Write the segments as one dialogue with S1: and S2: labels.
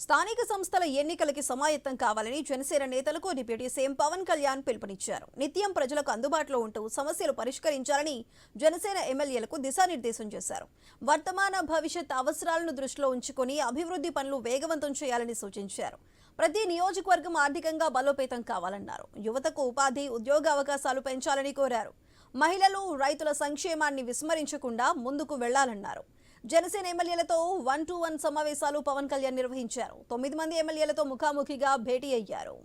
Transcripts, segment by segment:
S1: స్థానిక సంస్థల ఎన్నికలకి సమాయత్తం కావాలని జనసేన నేతలకు డిప్యూటీ సీఎం పవన్ కళ్యాణ్ పిలుపునిచ్చారు. నిత్యం ప్రజలకు అందుబాటులో ఉంటూ సమస్యలు పరిష్కరించాలని జనసేన ఎమ్మెల్యేలకు దిశానిర్దేశం చేశారు. వర్తమాన భవిష్యత్ అవసరాలను దృష్టిలో ఉంచుకొని అభివృద్ధి పనులు వేగవంతం చేయాలని సూచించారు. ప్రతి నియోజకవర్గం ఆర్థికంగా బలోపేతం కావాలన్నారు. యువతకు ఉపాధి, ఉద్యోగ అవకాశాలు పెంచాలని కోరారు. మహిళలు, రైతుల సంక్షేమాన్ని విస్మరించకుండా ముందుకు వెళ్లాలన్నారు. జనసేన ఎమ్మెల్యేలతో 1-to-1 సమావేశాలు పవన్ కళ్యాణ్ నిర్వహించారు. 9 మంది ఎమ్మెల్యేలతో ముఖాముఖిగా భేటీ అయ్యారు.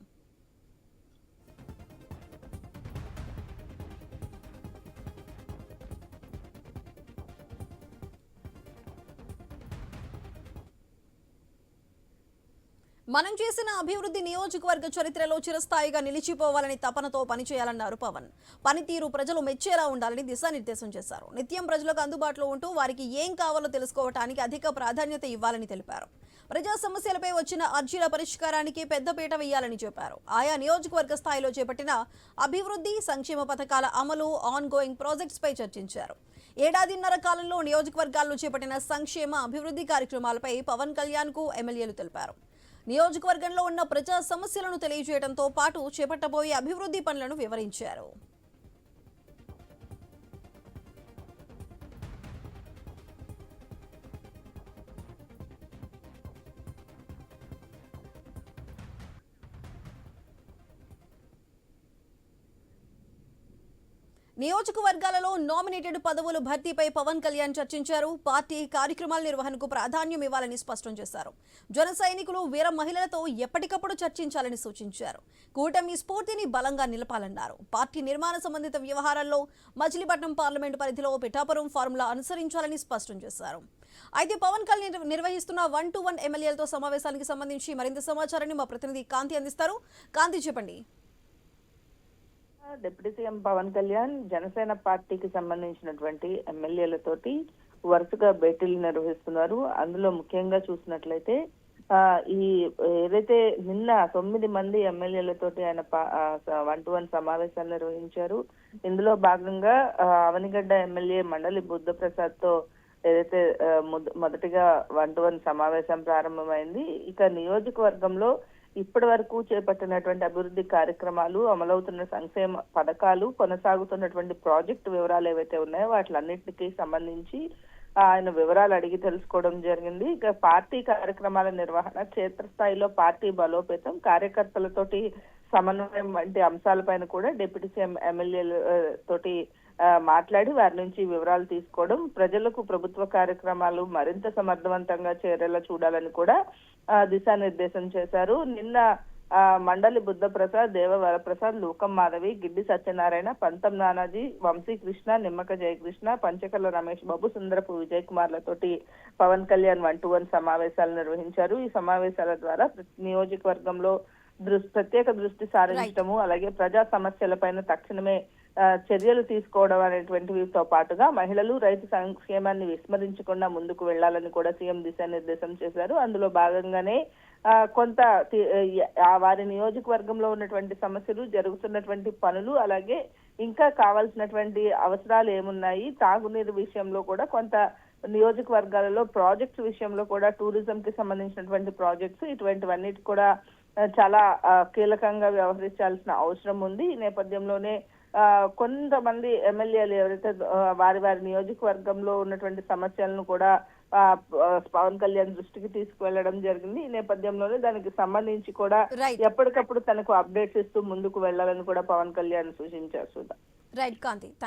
S1: మనం చేసిన అభివృద్ధి నియోజకవర్గ చరిత్రలో చిరస్థాయిగా నిలిచిపోవాలని తపనతో పనిచేయాలన్నారు పవన్. పనితీరు ప్రజలు మెచ్చేలా ఉండాలని దిశానిర్దేశం చేశారు. నిత్యం ప్రజలకు అందుబాటులో ఉంటూ వారికి ఏం కావాలో తెలుసుకోవటానికి అధిక ప్రాధాన్యత ఇవ్వాలని తెలిపారు. ప్రజా సమస్యలపై వచ్చిన అర్జీల పరిష్కారానికి పెద్దపీట వేయాలని చెప్పారు. ఆయా నియోజకవర్గ స్థాయిలో చేపట్టిన అభివృద్ధి, సంక్షేమ పథకాల అమలు, ఆన్ గోయింగ్ ప్రాజెక్ట్స్ పై చర్చించారు. ఏడాదిన్నర కాలంలో నియోజకవర్గాల్లో చేపట్టిన సంక్షేమ అభివృద్ధి కార్యక్రమాలపై పవన్ కళ్యాణ్ కు ఎమ్మెల్యేలు తెలిపారు. నియోజకవర్గంలో ఉన్న ప్రజా సమస్యలను తెలియజేయడంతో పాటు చేపట్టబోయే అభివృద్ధి పనులను వివరించారు. నియోజకవర్గాలలో నామినేటెడ్ పదవుల భర్తీపై పవన్ కళ్యాణ్ చర్చించారు. పార్టీ కార్యక్రమాల నిర్వహణకు ప్రాధాన్యం ఇవ్వాలని స్పష్టం చేశారు. జన సైనికులు, వీర మహిళలతో ఎప్పటికప్పుడు చర్చించాలని సూచించారు. కూటమి స్ఫూర్తిని బలంగా నిలపాలన్నారు. పార్టీ నిర్మాణ సంబంధిత వ్యవహారాల్లో మచిలీపట్నం పార్లమెంటు పరిధిలో పిఠాపురం ఫార్ములా అనుసరించాలని స్పష్టం చేశారు. అయితే పవన్ కళ్యాణ్ నిర్వహిస్తున్న 1-to-1 ఎమ్మెల్యేలతో సమావేశానికి సంబంధించి మరింత సమాచారాన్ని మా ప్రతినిధి కాంతి అందిస్తారు. కాంతి, చెప్పండి.
S2: డిప్యూటీ సీఎం పవన్ కళ్యాణ్ జనసేన పార్టీకి సంబంధించినటువంటి ఎమ్మెల్యేలతోటి వరుసగా భేటీలు నిర్వహిస్తున్నారు. అందులో ముఖ్యంగా చూసినట్లయితే ఈ ఏదైతే నిన్న 9 మంది ఎమ్మెల్యేలతోటి ఆయన 1-to-1 సమావేశాలు నిర్వహించారు. ఇందులో భాగంగా అవనిగడ్డ ఎమ్మెల్యే మండలి బుద్ధప్రసాద్ తో ఏదైతే మొదటిగా 1-to-1 సమావేశం ప్రారంభమైంది. ఇక నియోజకవర్గంలో ఇప్పటి వరకు చేపట్టినటువంటి అభివృద్ధి కార్యక్రమాలు, అమలవుతున్న సంక్షేమ పథకాలు, కొనసాగుతున్నటువంటి ప్రాజెక్టు వివరాలు ఏవైతే ఉన్నాయో వాటిలన్నింటికి సంబంధించి ఆయన వివరాలు అడిగి తెలుసుకోవడం జరిగింది. ఇక పార్టీ కార్యక్రమాల నిర్వహణ, క్షేత్రస్థాయిలో పార్టీ బలోపేతం, కార్యకర్తలతోటి సమన్వయం వంటి అంశాలపైన కూడా డిప్యూటీ సీఎం ఎమ్మెల్యేల తోటి మాట్లాడి వారి నుంచి వివరాలు తీసుకోవడం, ప్రజలకు ప్రభుత్వ కార్యక్రమాలు మరింత సమర్థవంతంగా చేరేలా చూడాలని కూడా దిశానిర్దేశం చేశారు. నిన్న మండలి బుద్ధప్రసాద్, దేవ వరప్రసాద్, లూకం మాధవి, గిడ్డి సత్యనారాయణ, పంతం నానాజీ, వంశీకృష్ణ, నిమ్మక జయకృష్ణ, పంచకల్ల రమేష్ బాబు, సుందరపు విజయ్ కుమార్లతోటి పవన్ కళ్యాణ్ 1-to-1 సమావేశాలు నిర్వహించారు. ఈ సమావేశాల ద్వారా నియోజకవర్గంలో ప్రత్యేక దృష్టి సారించడము, అలాగే ప్రజా సమస్యలపైన తక్షణమే చర్యలు తీసుకోవడం అనేటువంటివితో పాటుగా మహిళలు, రైతు సంక్షేమాన్ని విస్మరించకుండా ముందుకు వెళ్లాలని కూడా సీఎం దిశానిర్దేశం చేశారు. అందులో భాగంగానే కొంత వారి నియోజకవర్గంలో ఉన్నటువంటి సమస్యలు, జరుగుతున్నటువంటి పనులు, అలాగే ఇంకా కావాల్సినటువంటి అవసరాలు ఏమున్నాయి, తాగునీరు విషయంలో కూడా కొంత నియోజకవర్గాలలో ప్రాజెక్ట్స్ విషయంలో కూడా టూరిజం కి సంబంధించినటువంటి ప్రాజెక్ట్స్, ఇటువంటివన్నిటి కూడా చాలా కీలకంగా వ్యవహరించాల్సిన అవసరం ఉంది. ఈ నేపథ్యంలోనే కొంతమంది ఎమ్మెల్యేలు ఎవరైతే వారి నియోజకవర్గంలో ఉన్నటువంటి సమస్యలను కూడా పవన్ కళ్యాణ్ దృష్టికి తీసుకువెళ్లడం జరిగింది. ఈ నేపథ్యంలోనే దానికి సంబంధించి కూడా ఎప్పటికప్పుడు తనకు అప్డేట్స్ ఇస్తూ ముందుకు వెళ్లాలని కూడా పవన్ కళ్యాణ్ సూచించారు.
S1: రైట్ కాంతి.